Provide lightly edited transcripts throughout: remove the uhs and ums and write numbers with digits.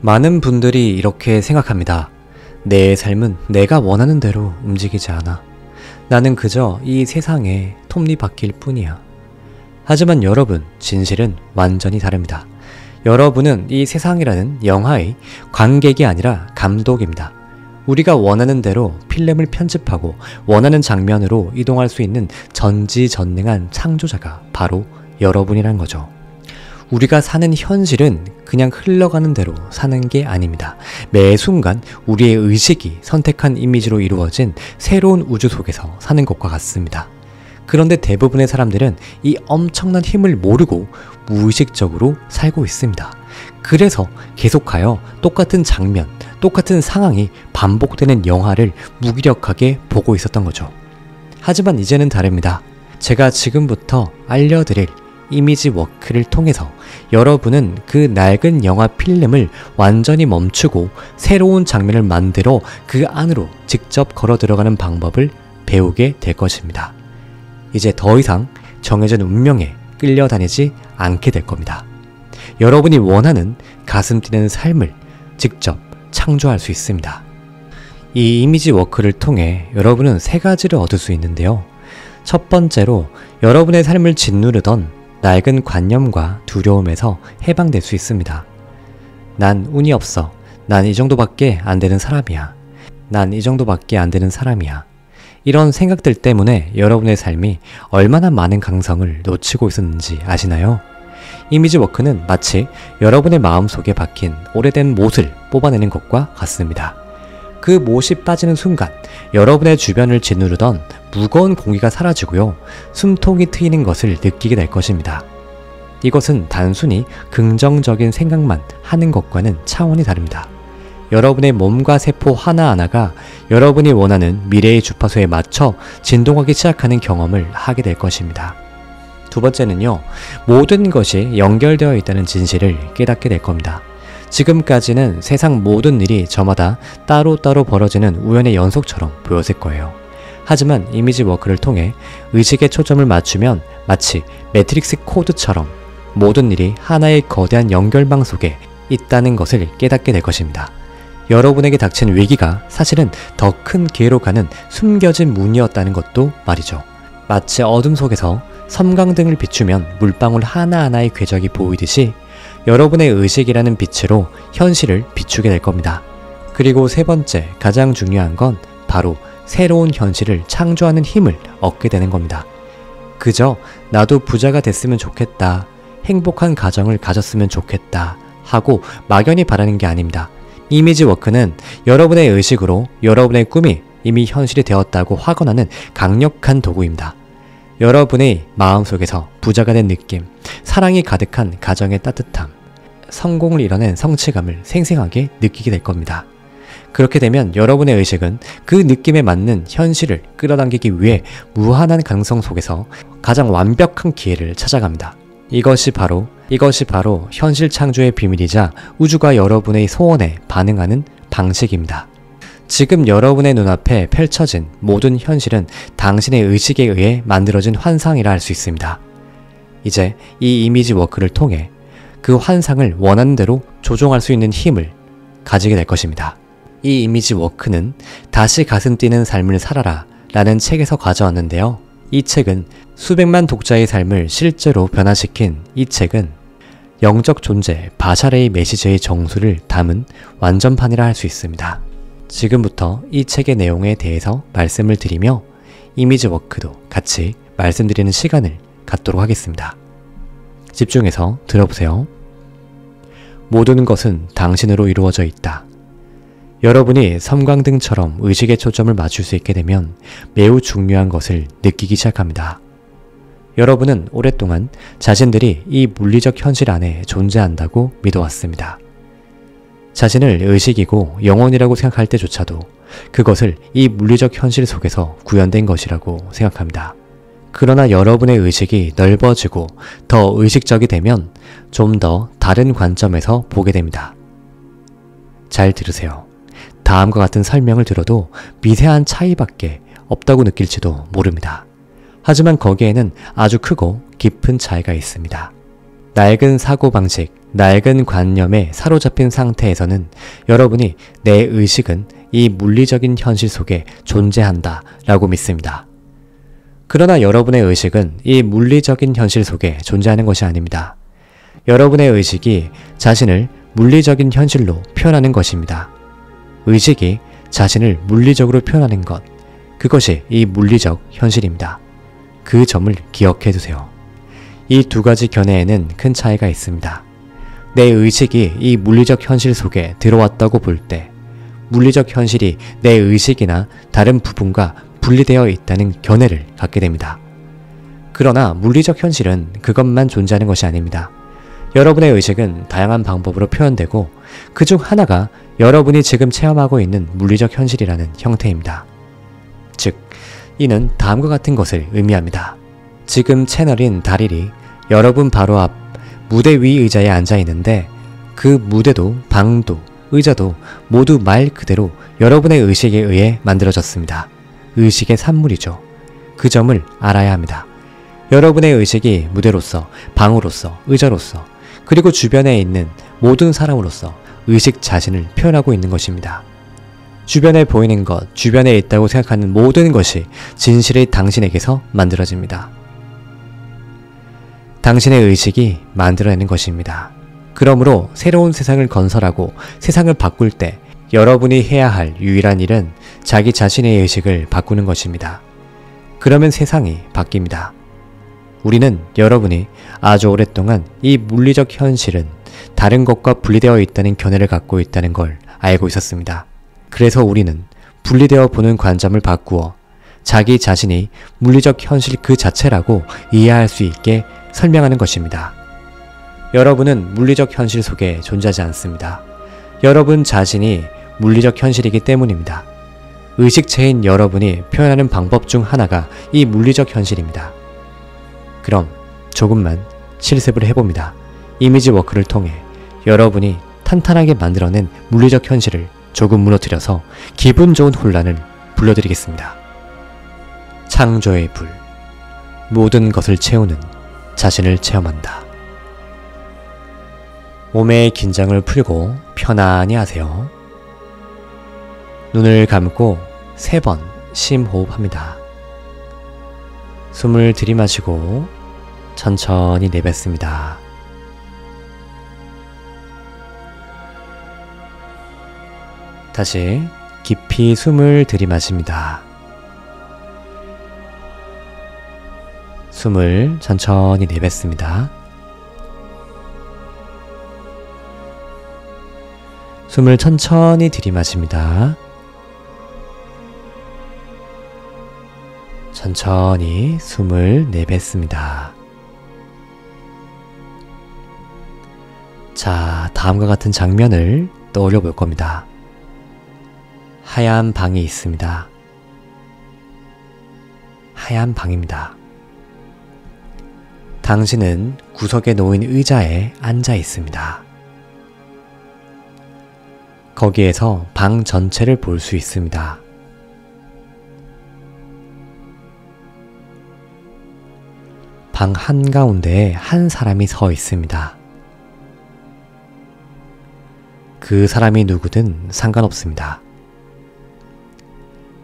많은 분들이 이렇게 생각합니다. 내 삶은 내가 원하는 대로 움직이지 않아. 나는 그저 이 세상의 톱니바퀴일 뿐이야. 하지만 여러분, 진실은 완전히 다릅니다. 여러분은 이 세상이라는 영화의 관객이 아니라 감독입니다. 우리가 원하는 대로 필름을 편집하고 원하는 장면으로 이동할 수 있는 전지전능한 창조자가 바로 여러분이란 거죠. 우리가 사는 현실은 그냥 흘러가는 대로 사는 게 아닙니다. 매 순간 우리의 의식이 선택한 이미지로 이루어진 새로운 우주 속에서 사는 것과 같습니다. 그런데 대부분의 사람들은 이 엄청난 힘을 모르고 무의식적으로 살고 있습니다. 그래서 계속하여 똑같은 장면, 똑같은 상황이 반복되는 영화를 무기력하게 보고 있었던 거죠. 하지만 이제는 다릅니다. 제가 지금부터 알려드릴 이미지 워크를 통해서 여러분은 그 낡은 영화 필름을 완전히 멈추고 새로운 장면을 만들어 그 안으로 직접 걸어 들어가는 방법을 배우게 될 것입니다. 이제 더 이상 정해진 운명에 끌려다니지 않게 될 겁니다. 여러분이 원하는 가슴 뛰는 삶을 직접 창조할 수 있습니다. 이 이미지 워크를 통해 여러분은 세 가지를 얻을 수 있는데요. 첫 번째로 여러분의 삶을 짓누르던 낡은 관념과 두려움에서 해방될 수 있습니다. 난 운이 없어. 난 이 정도밖에 안 되는 사람이야. 난 이 정도밖에 안 되는 사람이야. 이런 생각들 때문에 여러분의 삶이 얼마나 많은 강성을 놓치고 있었는지 아시나요? 이미지 워크는 마치 여러분의 마음속에 박힌 오래된 못을 뽑아내는 것과 같습니다. 그 못이 빠지는 순간 여러분의 주변을 짓누르던 무거운 공기가 사라지고요. 숨통이 트이는 것을 느끼게 될 것입니다. 이것은 단순히 긍정적인 생각만 하는 것과는 차원이 다릅니다. 여러분의 몸과 세포 하나하나가 여러분이 원하는 미래의 주파수에 맞춰 진동하기 시작하는 경험을 하게 될 것입니다. 두 번째는요, 모든 것이 연결되어 있다는 진실을 깨닫게 될 겁니다. 지금까지는 세상 모든 일이 저마다 따로따로 벌어지는 우연의 연속처럼 보였을 거예요. 하지만 이미지 워크를 통해 의식의 초점을 맞추면 마치 매트릭스 코드처럼 모든 일이 하나의 거대한 연결망 속에 있다는 것을 깨닫게 될 것입니다. 여러분에게 닥친 위기가 사실은 더 큰 기회로 가는 숨겨진 문이었다는 것도 말이죠. 마치 어둠 속에서 섬광등을 비추면 물방울 하나하나의 궤적이 보이듯이 여러분의 의식이라는 빛으로 현실을 비추게 될 겁니다. 그리고 세 번째, 가장 중요한 건 바로 새로운 현실을 창조하는 힘을 얻게 되는 겁니다. 그저 나도 부자가 됐으면 좋겠다, 행복한 가정을 가졌으면 좋겠다 하고 막연히 바라는 게 아닙니다. 이미지 워크는 여러분의 의식으로 여러분의 꿈이 이미 현실이 되었다고 확언하는 강력한 도구입니다. 여러분의 마음속에서 부자가 된 느낌, 사랑이 가득한 가정의 따뜻함, 성공을 이뤄낸 성취감을 생생하게 느끼게 될 겁니다. 그렇게 되면 여러분의 의식은 그 느낌에 맞는 현실을 끌어당기기 위해 무한한 가능성 속에서 가장 완벽한 기회를 찾아갑니다. 이것이 바로 현실 창조의 비밀이자 우주가 여러분의 소원에 반응하는 방식입니다. 지금 여러분의 눈앞에 펼쳐진 모든 현실은 당신의 의식에 의해 만들어진 환상이라 할 수 있습니다. 이제 이 이미지 워크를 통해 그 환상을 원하는 대로 조종할 수 있는 힘을 가지게 될 것입니다. 이 이미지 워크는 다시 가슴 뛰는 삶을 살아라 라는 책에서 가져왔는데요. 이 책은 수백만 독자의 삶을 실제로 변화시킨 이 책은 영적 존재 바샤레이 메시제의 정수를 담은 완전판이라 할 수 있습니다. 지금부터 이 책의 내용에 대해서 말씀을 드리며 이미지 워크도 같이 말씀드리는 시간을 갖도록 하겠습니다. 집중해서 들어보세요. 모든 것은 당신으로 이루어져 있다. 여러분이 섬광등처럼 의식의 초점을 맞출 수 있게 되면 매우 중요한 것을 느끼기 시작합니다. 여러분은 오랫동안 자신들이 이 물리적 현실 안에 존재한다고 믿어왔습니다. 자신을 의식이고 영혼이라고 생각할 때조차도 그것을 이 물리적 현실 속에서 구현된 것이라고 생각합니다. 그러나 여러분의 의식이 넓어지고 더 의식적이 되면 좀 더 다른 관점에서 보게 됩니다. 잘 들으세요. 다음과 같은 설명을 들어도 미세한 차이밖에 없다고 느낄지도 모릅니다. 하지만 거기에는 아주 크고 깊은 차이가 있습니다. 낡은 사고방식, 낡은 관념에 사로잡힌 상태에서는 여러분이 내 의식은 이 물리적인 현실 속에 존재한다 라고 믿습니다. 그러나 여러분의 의식은 이 물리적인 현실 속에 존재하는 것이 아닙니다. 여러분의 의식이 자신을 물리적인 현실로 표현하는 것입니다. 의식이 자신을 물리적으로 표현하는 것, 그것이 이 물리적 현실입니다. 그 점을 기억해 두세요. 이 두 가지 견해에는 큰 차이가 있습니다. 내 의식이 이 물리적 현실 속에 들어왔다고 볼 때 물리적 현실이 내 의식이나 다른 부분과 분리되어 있다는 견해를 갖게 됩니다. 그러나 물리적 현실은 그것만 존재하는 것이 아닙니다. 여러분의 의식은 다양한 방법으로 표현되고 그 중 하나가 여러분이 지금 체험하고 있는 물리적 현실이라는 형태입니다. 즉, 이는 다음과 같은 것을 의미합니다. 지금 채널인 다릴이 여러분 바로 앞 무대 위 의자에 앉아 있는데 그 무대도 방도 의자도 모두 말 그대로 여러분의 의식에 의해 만들어졌습니다. 의식의 산물이죠. 그 점을 알아야 합니다. 여러분의 의식이 무대로서, 방으로서, 의자로서, 그리고 주변에 있는 모든 사람으로서 의식 자신을 표현하고 있는 것입니다. 주변에 보이는 것, 주변에 있다고 생각하는 모든 것이 진실의 당신에게서 만들어집니다. 당신의 의식이 만들어내는 것입니다. 그러므로 새로운 세상을 건설하고 세상을 바꿀 때 여러분이 해야 할 유일한 일은 자기 자신의 의식을 바꾸는 것입니다. 그러면 세상이 바뀝니다. 우리는 여러분이 아주 오랫동안 이 물리적 현실은 다른 것과 분리되어 있다는 견해를 갖고 있다는 걸 알고 있었습니다. 그래서 우리는 분리되어 보는 관점을 바꾸어 자기 자신이 물리적 현실 그 자체라고 이해할 수 있게 설명하는 것입니다. 여러분은 물리적 현실 속에 존재하지 않습니다. 여러분 자신이 물리적 현실이기 때문입니다. 의식체인 여러분이 표현하는 방법 중 하나가 이 물리적 현실입니다. 그럼 조금만 실습을 해봅니다. 이미지 워크를 통해 여러분이 탄탄하게 만들어낸 물리적 현실을 조금 무너뜨려서 기분 좋은 혼란을 불러드리겠습니다. 창조의 불, 모든 것을 채우는 자신을 체험한다. 몸의 긴장을 풀고 편안히 하세요. 눈을 감고 3번 심호흡합니다. 숨을 들이마시고 천천히 내뱉습니다. 다시 깊이 숨을 들이마십니다. 숨을 천천히 내뱉습니다. 숨을 천천히 들이마십니다. 천천히 숨을 내뱉습니다. 자, 다음과 같은 장면을 떠올려 볼 겁니다. 하얀 방이 있습니다. 하얀 방입니다. 당신은 구석에 놓인 의자에 앉아 있습니다. 거기에서 방 전체를 볼 수 있습니다. 방 한가운데에 한 사람이 서 있습니다. 그 사람이 누구든 상관없습니다.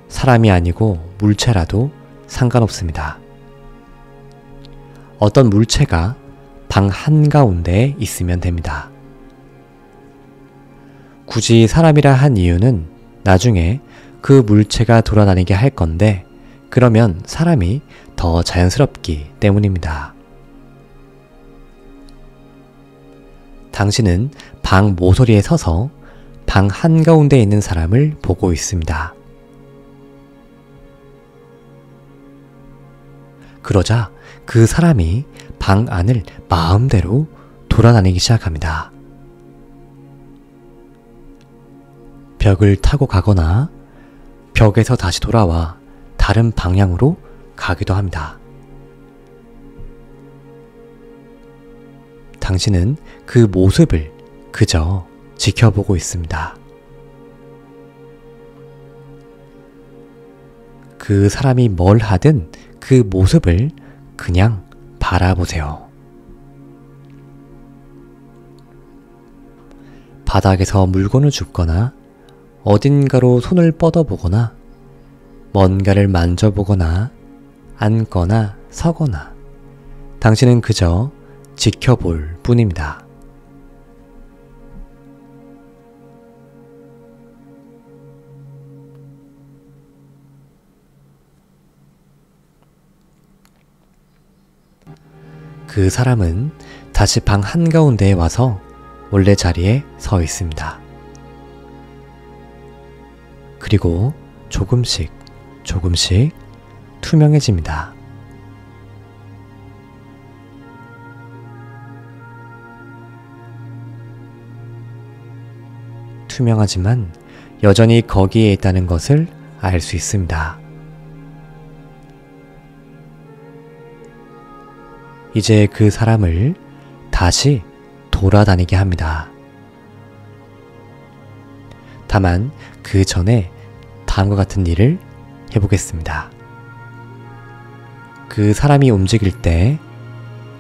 사람이 아니고 물체라도 상관없습니다. 어떤 물체가 방 한가운데에 있으면 됩니다. 굳이 사람이라 한 이유는 나중에 그 물체가 돌아다니게 할 건데 그러면 사람이 더 자연스럽기 때문입니다. 당신은 방 모서리에 서서 방 한가운데에 있는 사람을 보고 있습니다. 그러자 그 사람이 방 안을 마음대로 돌아다니기 시작합니다. 벽을 타고 가거나 벽에서 다시 돌아와 다른 방향으로 가기도 합니다. 당신은 그 모습을 그저 지켜보고 있습니다. 그 사람이 뭘 하든 그 모습을 그냥 바라보세요. 바닥에서 물건을 줍거나 어딘가로 손을 뻗어보거나 뭔가를 만져보거나 앉거나 서거나 당신은 그저 지켜볼 뿐입니다. 그 사람은 다시 방 한가운데에 와서 원래 자리에 서 있습니다. 그리고 조금씩 투명해집니다. 투명하지만 여전히 거기에 있다는 것을 알 수 있습니다. 이제 그 사람을 다시 돌아다니게 합니다. 다만 그 전에 다음과 같은 일을 해보겠습니다. 그 사람이 움직일 때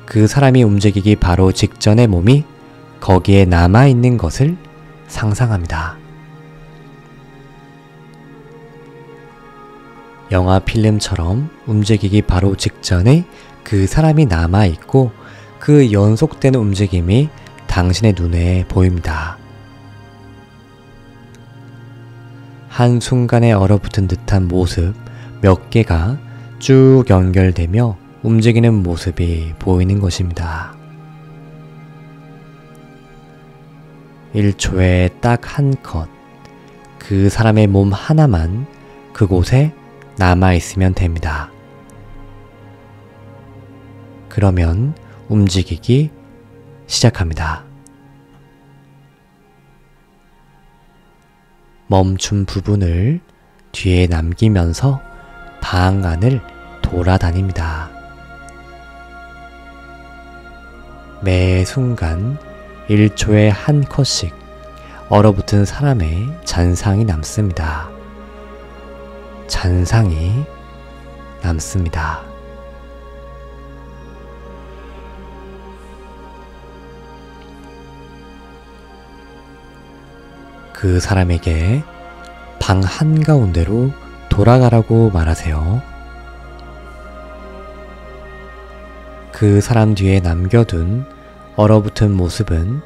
그 사람이 움직이기 바로 직전의 몸이 거기에 남아있는 것을 상상합니다. 영화 필름처럼 움직이기 바로 직전에 그 사람이 남아있고 그 연속된 움직임이 당신의 눈에 보입니다. 한순간에 얼어붙은 듯한 모습 몇 개가 쭉 연결되며 움직이는 모습이 보이는 것입니다. 1초에 딱 한 컷, 그 사람의 몸 하나만 그곳에 남아있으면 됩니다. 그러면 움직이기 시작합니다. 멈춘 부분을 뒤에 남기면서 방 안을 돌아다닙니다. 매 순간 1초에 한 컷씩 얼어붙은 사람의 잔상이 남습니다. 잔상이 남습니다. 그 사람에게 방 한가운데로 돌아가라고 말하세요. 그 사람 뒤에 남겨둔 얼어붙은 모습은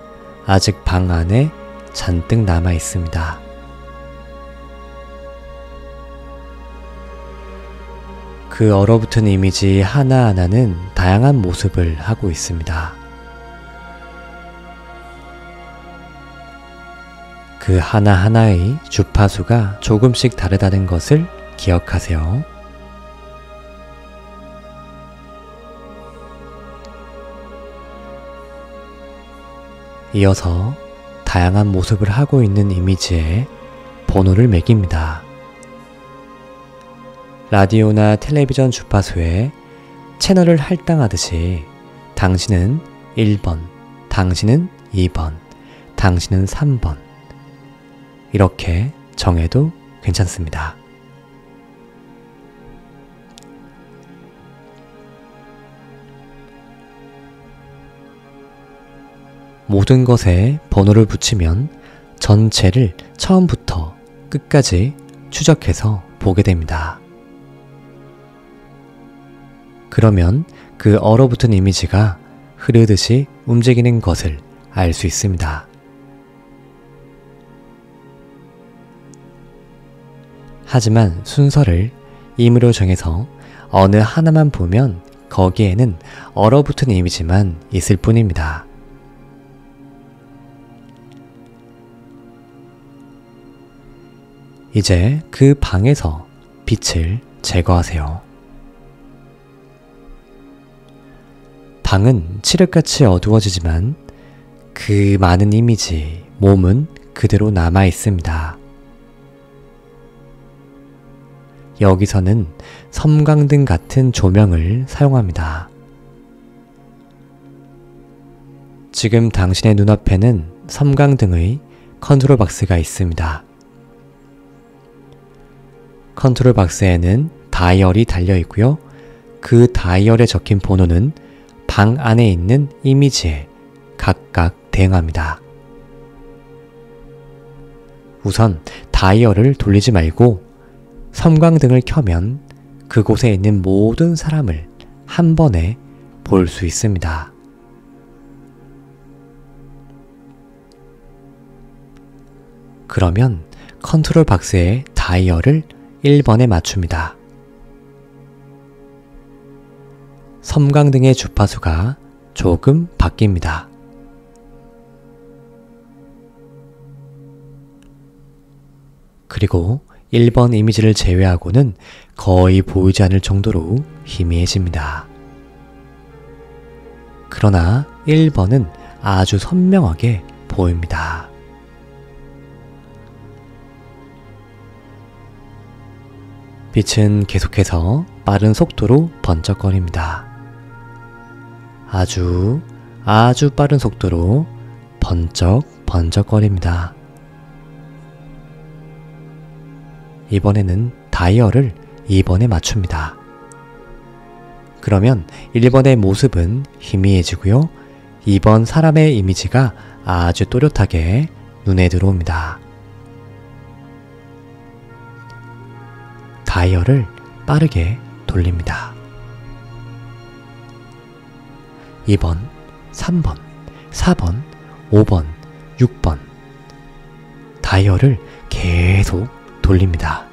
아직 방 안에 잔뜩 남아 있습니다. 그 얼어붙은 이미지 하나하나는 다양한 모습을 하고 있습니다. 그 하나하나의 주파수가 조금씩 다르다는 것을 기억하세요. 이어서 다양한 모습을 하고 있는 이미지에 번호를 매깁니다. 라디오나 텔레비전 주파수에 채널을 할당하듯이 당신은 1번, 당신은 2번, 당신은 3번 이렇게 정해도 괜찮습니다. 모든 것에 번호를 붙이면 전체를 처음부터 끝까지 추적해서 보게 됩니다. 그러면 그 얼어붙은 이미지가 흐르듯이 움직이는 것을 알 수 있습니다. 하지만 순서를 임의로 정해서 어느 하나만 보면 거기에는 얼어붙은 이미지만 있을 뿐입니다. 이제 그 방에서 빛을 제거하세요. 방은 칠흑같이 어두워지지만 그 많은 이미지, 몸은 그대로 남아 있습니다. 여기서는 섬광등 같은 조명을 사용합니다. 지금 당신의 눈앞에는 섬광등의 컨트롤 박스가 있습니다. 컨트롤 박스에는 다이얼이 달려 있고요. 그 다이얼에 적힌 번호는 방 안에 있는 이미지에 각각 대응합니다. 우선 다이얼을 돌리지 말고 섬광등을 켜면 그곳에 있는 모든 사람을 한 번에 볼 수 있습니다. 그러면 컨트롤 박스에 다이얼을 1번에 맞춥니다. 섬광등의 주파수가 조금 바뀝니다. 그리고 1번 이미지를 제외하고는 거의 보이지 않을 정도로 희미해집니다. 그러나 1번은 아주 선명하게 보입니다. 빛은 계속해서 빠른 속도로 번쩍거립니다. 아주 빠른 속도로 번쩍거립니다. 이번에는 다이얼을 2번에 맞춥니다. 그러면 1번의 모습은 희미해지고요. 2번 사람의 이미지가 아주 또렷하게 눈에 들어옵니다. 다이얼을 빠르게 돌립니다. 2번, 3번, 4번, 5번, 6번. 다이얼을 계속 돌립니다.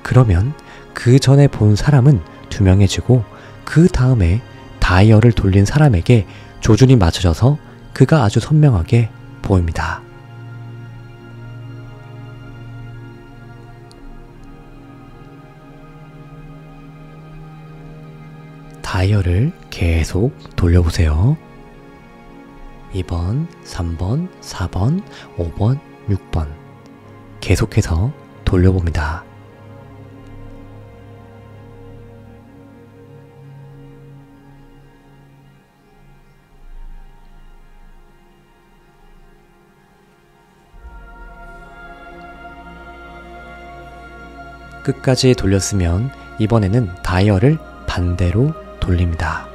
그러면 그 전에 본 사람은 투명해지고 그 다음에 다이얼을 돌린 사람에게 조준이 맞춰져서 그가 아주 선명하게 보입니다. 다이얼을 계속 돌려보세요. 2번, 3번, 4번, 5번, 6번. 계속해서 돌려봅니다. 끝까지 돌렸으면 이번에는 다이얼을 반대로 돌립니다.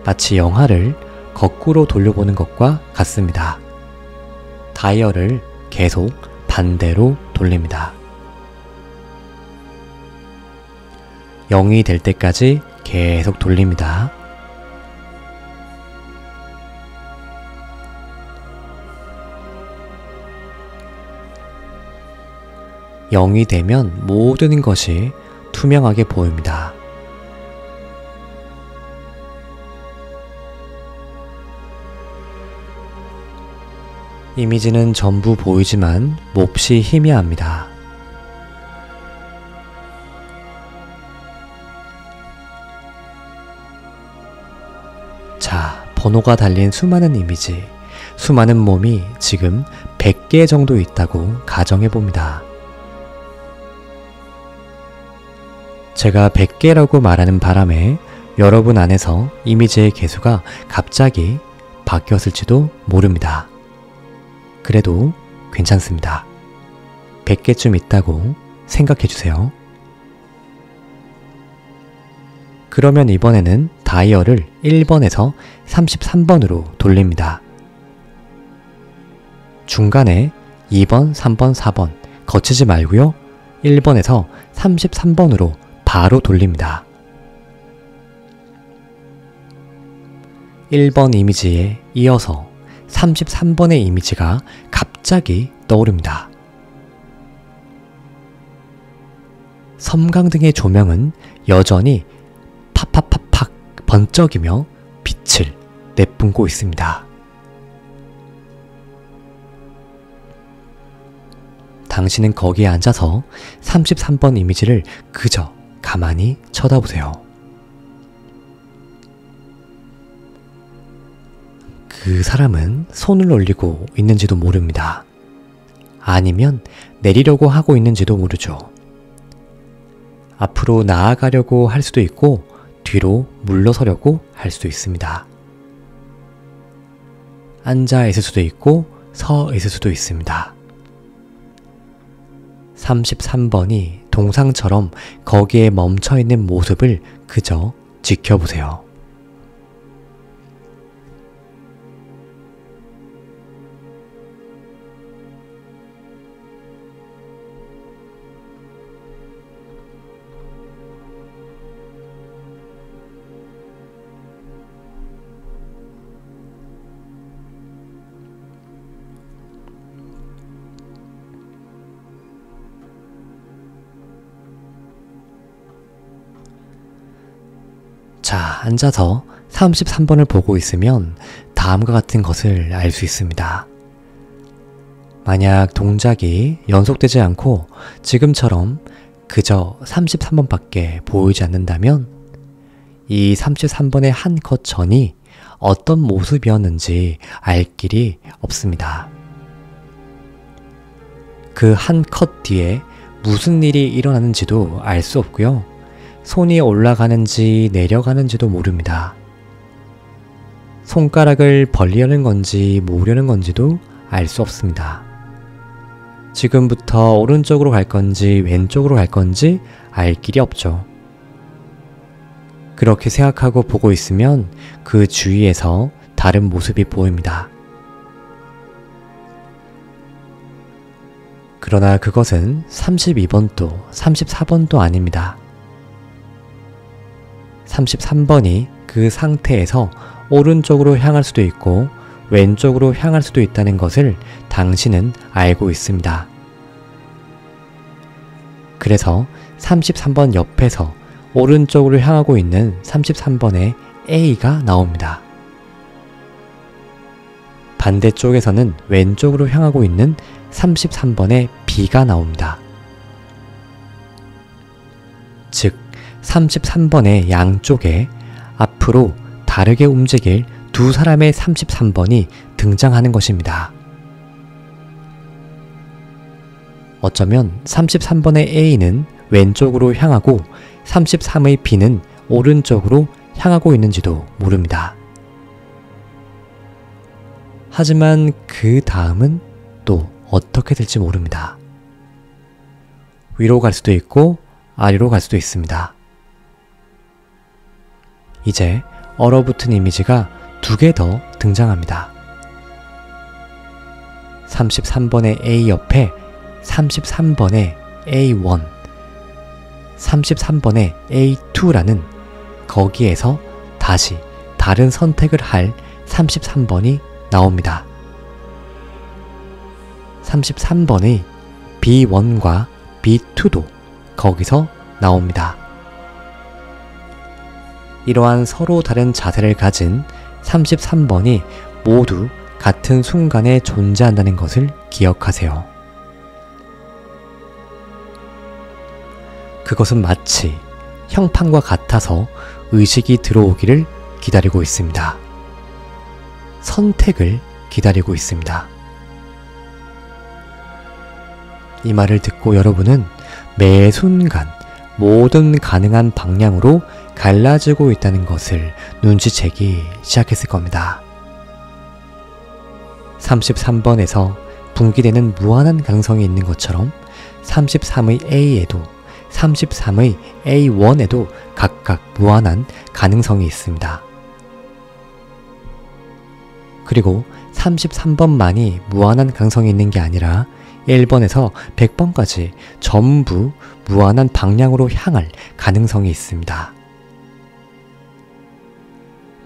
마치 영화를 거꾸로 돌려보는 것과 같습니다. 다이얼을 계속 반대로 돌립니다. 0이 될 때까지 계속 돌립니다. 영이 되면 모든 것이 투명하게 보입니다. 이미지는 전부 보이지만 몹시 희미합니다. 자, 번호가 달린 수많은 이미지, 수많은 몸이 지금 100개 정도 있다고 가정해봅니다. 제가 100개라고 말하는 바람에 여러분 안에서 이미지의 개수가 갑자기 바뀌었을지도 모릅니다. 그래도 괜찮습니다. 100개쯤 있다고 생각해주세요. 그러면 이번에는 다이얼을 1번에서 33번으로 돌립니다. 중간에 2번, 3번, 4번 거치지 말고요. 1번에서 33번으로 바로 돌립니다. 1번 이미지에 이어서 33번의 이미지가 갑자기 떠오릅니다. 섬광등의 조명은 여전히 팍팍팍팍 번쩍이며 빛을 내뿜고 있습니다. 당신은 거기에 앉아서 33번 이미지를 그저 가만히 쳐다보세요. 그 사람은 손을 올리고 있는지도 모릅니다. 아니면 내리려고 하고 있는지도 모르죠. 앞으로 나아가려고 할 수도 있고 뒤로 물러서려고 할 수도 있습니다. 앉아 있을 수도 있고 서 있을 수도 있습니다. 33번이 동상처럼 거기에 멈춰있는 모습을 그저 지켜보세요. 자, 앉아서 33번을 보고 있으면 다음과 같은 것을 알 수 있습니다. 만약 동작이 연속되지 않고 지금처럼 그저 33번밖에 보이지 않는다면 이 33번의 한 컷 전이 어떤 모습이었는지 알 길이 없습니다. 그 한 컷 뒤에 무슨 일이 일어나는지도 알 수 없고요. 손이 올라가는지 내려가는지도 모릅니다. 손가락을 벌리려는 건지 모으려는 건지도 알 수 없습니다. 지금부터 오른쪽으로 갈 건지 왼쪽으로 갈 건지 알 길이 없죠. 그렇게 생각하고 보고 있으면 그 주위에서 다른 모습이 보입니다. 그러나 그것은 32번도 34번도 아닙니다. 33번이 그 상태에서 오른쪽으로 향할 수도 있고 왼쪽으로 향할 수도 있다는 것을 당신은 알고 있습니다. 그래서 33번 옆에서 오른쪽으로 향하고 있는 33번의 A가 나옵니다. 반대쪽에서는 왼쪽으로 향하고 있는 33번의 B가 나옵니다. 즉, 33번의 양쪽에 앞으로 다르게 움직일 두 사람의 33번이 등장하는 것입니다. 어쩌면 33번의 A는 왼쪽으로 향하고 33의 B는 오른쪽으로 향하고 있는지도 모릅니다. 하지만 그 다음은 또 어떻게 될지 모릅니다. 위로 갈 수도 있고 아래로 갈 수도 있습니다. 이제 얼어붙은 이미지가 두 개 더 등장합니다. 33번의 A 옆에 33번의 A1, 33번의 A2라는 거기에서 다시 다른 선택을 할 33번이 나옵니다. 33번의 B1과 B2도 거기서 나옵니다. 이러한 서로 다른 자세를 가진 33번이 모두 같은 순간에 존재한다는 것을 기억하세요. 그것은 마치 형판과 같아서 의식이 들어오기를 기다리고 있습니다. 선택을 기다리고 있습니다. 이 말을 듣고 여러분은 매 순간 모든 가능한 방향으로 갈라지고 있다는 것을 눈치채기 시작했을 겁니다. 33번에서 분기되는 무한한 가능성이 있는 것처럼 33의 A에도 33의 A1에도 각각 무한한 가능성이 있습니다. 그리고 33번만이 무한한 가능성이 있는 게 아니라 1번에서 100번까지 전부 무한한 방향으로 향할 가능성이 있습니다.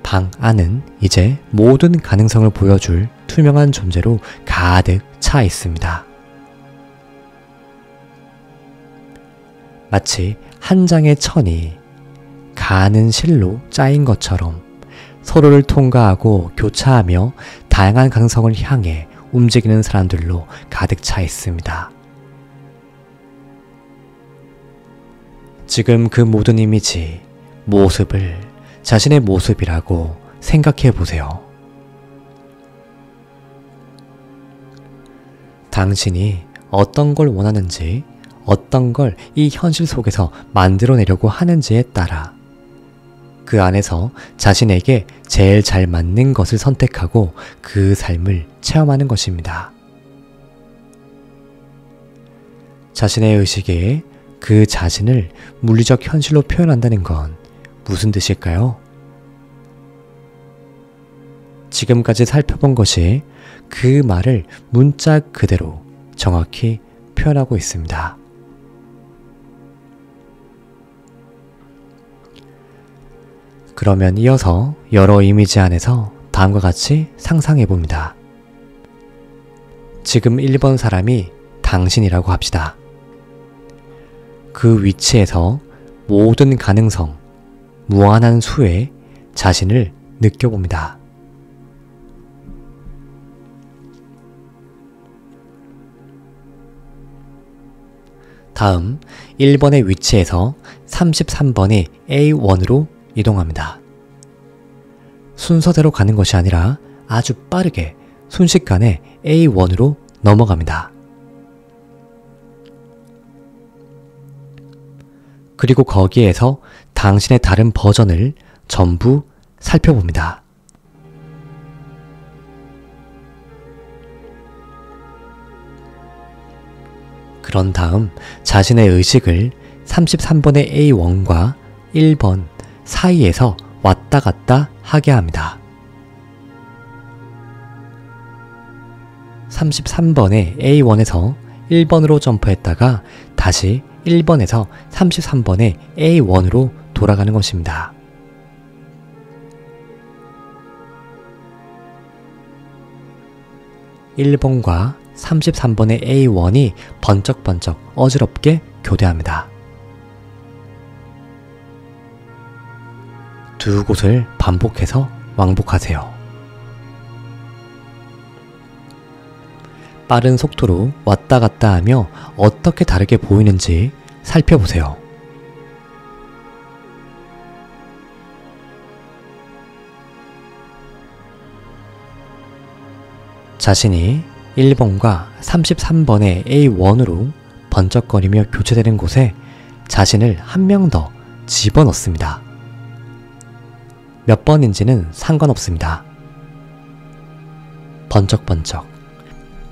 방 안은 이제 모든 가능성을 보여줄 투명한 존재로 가득 차 있습니다. 마치 한 장의 천이 가는 실로 짜인 것처럼 서로를 통과하고 교차하며 다양한 가능성을 향해 움직이는 사람들로 가득 차 있습니다. 지금 그 모든 이미지, 모습을 자신의 모습이라고 생각해 보세요. 당신이 어떤 걸 원하는지, 어떤 걸 이 현실 속에서 만들어내려고 하는지에 따라 그 안에서 자신에게 제일 잘 맞는 것을 선택하고 그 삶을 체험하는 것입니다. 자신의 의식에 그 자신을 물리적 현실로 표현한다는 건 무슨 뜻일까요? 지금까지 살펴본 것이 그 말을 문자 그대로 정확히 표현하고 있습니다. 그러면 이어서 여러 이미지 안에서 다음과 같이 상상해 봅니다. 지금 1번 사람이 당신이라고 합시다. 그 위치에서 모든 가능성, 무한한 수의 자신을 느껴봅니다. 다음 1번의 위치에서 33번의 A1으로 이동합니다. 순서대로 가는 것이 아니라 아주 빠르게 순식간에 A1으로 넘어갑니다. 그리고 거기에서 당신의 다른 버전을 전부 살펴봅니다. 그런 다음 자신의 의식을 33번의 A1과 1번 사이에서 왔다 갔다 하게 합니다. 33번의 A1에서 1번으로 점프했다가 다시 1번에서 33번의 A1으로 돌아가는 것입니다. (1번과) 33번의 A1이 번쩍번쩍 어지럽게 교대합니다. 두 곳을 반복해서 왕복하세요. 빠른 속도로 왔다 갔다 하며 어떻게 다르게 보이는지 살펴보세요. 자신이 1번과 33번의 A1으로 번쩍거리며 교체되는 곳에 자신을 한 명 더 집어넣습니다. 몇 번인지는 상관없습니다. 번쩍번쩍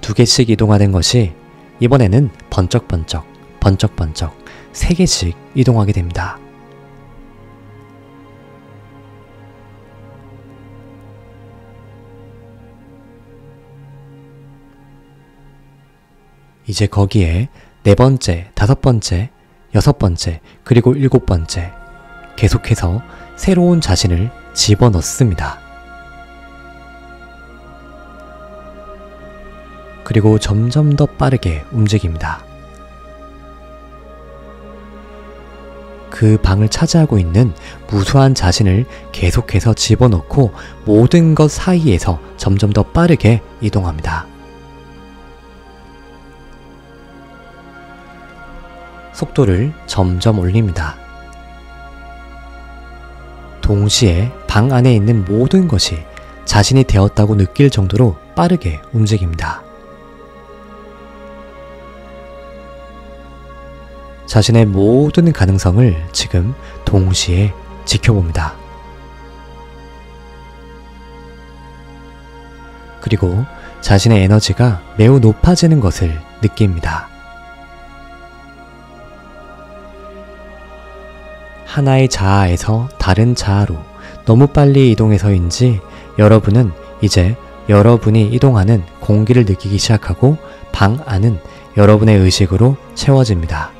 두 개씩 이동하는 것이 이번에는 번쩍번쩍 번쩍번쩍 3개씩 이동하게 됩니다. 이제 거기에 4번째, 5번째, 6번째, 그리고 7번째 계속해서 새로운 자신을 집어넣습니다. 그리고 점점 더 빠르게 움직입니다. 그 방을 차지하고 있는 무수한 자신을 계속해서 집어넣고 모든 것 사이에서 점점 더 빠르게 이동합니다. 속도를 점점 올립니다. 동시에 방 안에 있는 모든 것이 자신이 되었다고 느낄 정도로 빠르게 움직입니다. 자신의 모든 가능성을 지금 동시에 지켜봅니다. 그리고 자신의 에너지가 매우 높아지는 것을 느낍니다. 하나의 자아에서 다른 자아로 너무 빨리 이동해서인지 여러분은 이제 여러분이 이동하는 공기를 느끼기 시작하고 방 안은 여러분의 의식으로 채워집니다.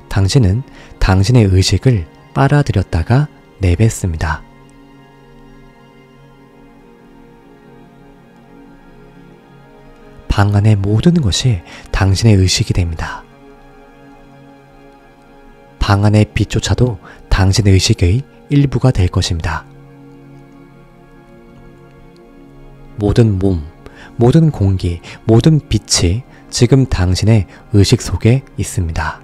당신은 당신의 의식을 빨아들였다가 내뱉습니다. 방 안의 모든 것이 당신의 의식이 됩니다. 방 안의 빛조차도 당신의 의식의 일부가 될 것입니다. 모든 몸, 모든 공기, 모든 빛이 지금 당신의 의식 속에 있습니다.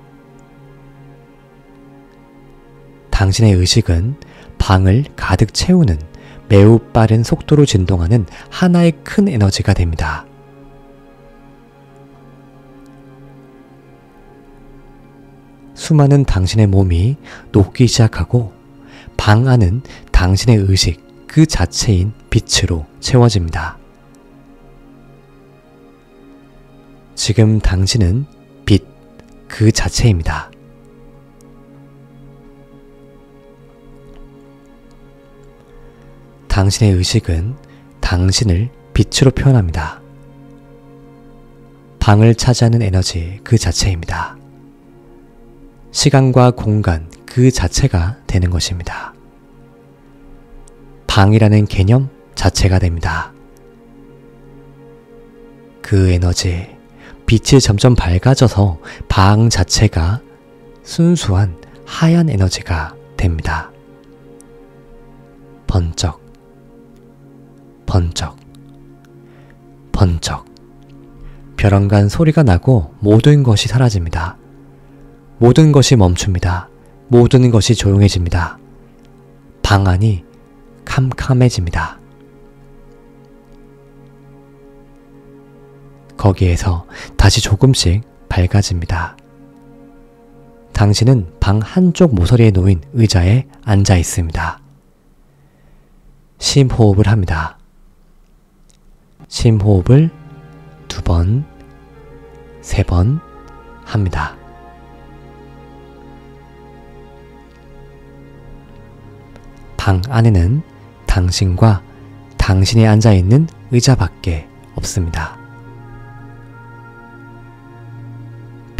당신의 의식은 방을 가득 채우는 매우 빠른 속도로 진동하는 하나의 큰 에너지가 됩니다. 수많은 당신의 몸이 녹기 시작하고 방 안은 당신의 의식 그 자체인 빛으로 채워집니다. 지금 당신은 빛 그 자체입니다. 당신의 의식은 당신을 빛으로 표현합니다. 방을 차지하는 에너지 그 자체입니다. 시간과 공간 그 자체가 되는 것입니다. 방이라는 개념 자체가 됩니다. 그 에너지, 빛이 점점 밝아져서 방 자체가 순수한 하얀 에너지가 됩니다. 번쩍, 번쩍, 번쩍. 벼랑간 소리가 나고 모든 것이 사라집니다. 모든 것이 멈춥니다. 모든 것이 조용해집니다. 방 안이 캄캄해집니다. 거기에서 다시 조금씩 밝아집니다. 당신은 방 한쪽 모서리에 놓인 의자에 앉아 있습니다. 심호흡을 합니다. 심호흡을 2번, 3번 합니다. 방 안에는 당신과 당신이 앉아있는 의자밖에 없습니다.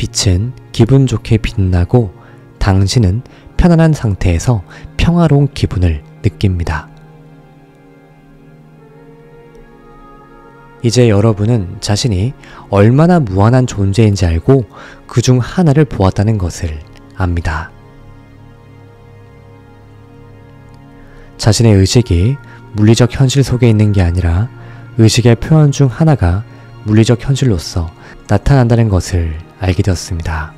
빛은 기분 좋게 빛나고 당신은 편안한 상태에서 평화로운 기분을 느낍니다. 이제 여러분은 자신이 얼마나 무한한 존재인지 알고 그중 하나를 보았다는 것을 압니다. 자신의 의식이 물리적 현실 속에 있는 게 아니라 의식의 표현 중 하나가 물리적 현실로서 나타난다는 것을 알게 되었습니다.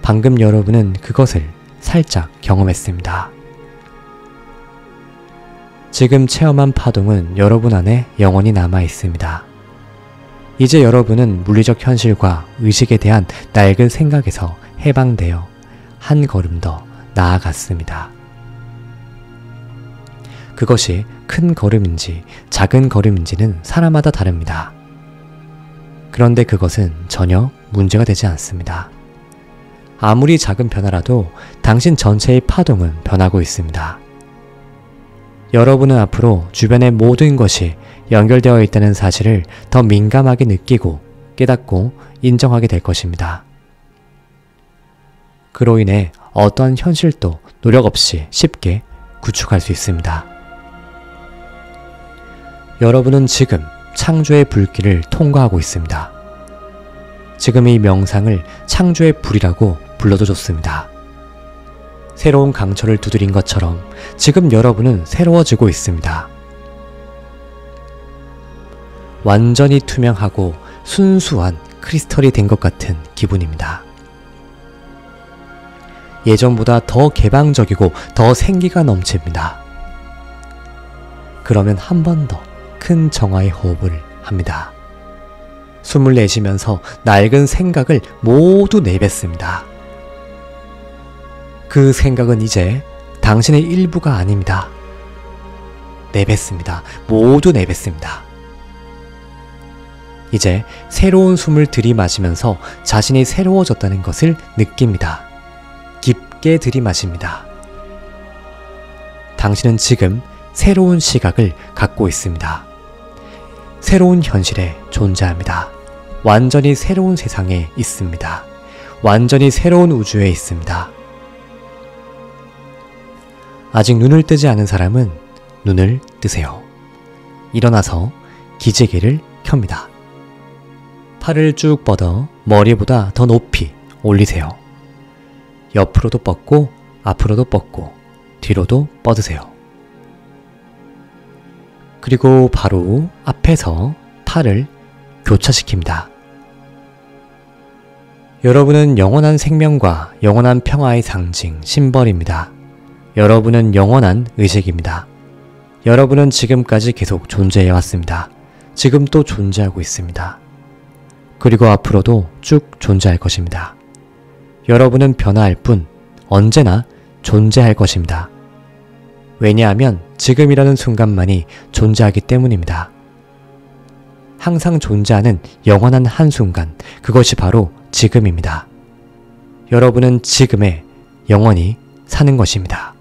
방금 여러분은 그것을 살짝 경험했습니다. 지금 체험한 파동은 여러분 안에 영원히 남아 있습니다. 이제 여러분은 물리적 현실과 의식에 대한 낡은 생각에서 해방되어 한 걸음 더 나아갔습니다. 그것이 큰 걸음인지 작은 걸음인지는 사람마다 다릅니다. 그런데 그것은 전혀 문제가 되지 않습니다. 아무리 작은 변화라도 당신 전체의 파동은 변하고 있습니다. 여러분은 앞으로 주변의 모든 것이 연결되어 있다는 사실을 더 민감하게 느끼고 깨닫고 인정하게 될 것입니다. 그로 인해 어떠한 현실도 노력 없이 쉽게 구축할 수 있습니다. 여러분은 지금 창조의 불길을 통과하고 있습니다. 지금 이 명상을 창조의 불이라고 불러도 좋습니다. 새로운 강철을 두드린 것처럼 지금 여러분은 새로워지고 있습니다. 완전히 투명하고 순수한 크리스털이 된 것 같은 기분입니다. 예전보다 더 개방적이고 더 생기가 넘칩니다. 그러면 한 번 더 큰 정화의 호흡을 합니다. 숨을 내쉬면서 낡은 생각을 모두 내뱉습니다. 그 생각은 이제 당신의 일부가 아닙니다. 내뱉습니다. 모두 내뱉습니다. 이제 새로운 숨을 들이마시면서 자신이 새로워졌다는 것을 느낍니다. 깊게 들이마십니다. 당신은 지금 새로운 시각을 갖고 있습니다. 새로운 현실에 존재합니다. 완전히 새로운 세상에 있습니다. 완전히 새로운 우주에 있습니다. 아직 눈을 뜨지 않은 사람은 눈을 뜨세요. 일어나서 기지개를 켭니다. 팔을 쭉 뻗어 머리보다 더 높이 올리세요. 옆으로도 뻗고 앞으로도 뻗고 뒤로도 뻗으세요. 그리고 바로 앞에서 팔을 교차시킵니다. 여러분은 영원한 생명과 영원한 평화의 상징, 심벌입니다. 여러분은 영원한 의식입니다. 여러분은 지금까지 계속 존재해왔습니다. 지금 또 존재하고 있습니다. 그리고 앞으로도 쭉 존재할 것입니다. 여러분은 변화할 뿐 언제나 존재할 것입니다. 왜냐하면 지금이라는 순간만이 존재하기 때문입니다. 항상 존재하는 영원한 한순간, 그것이 바로 지금입니다. 여러분은 지금에 영원히 사는 것입니다.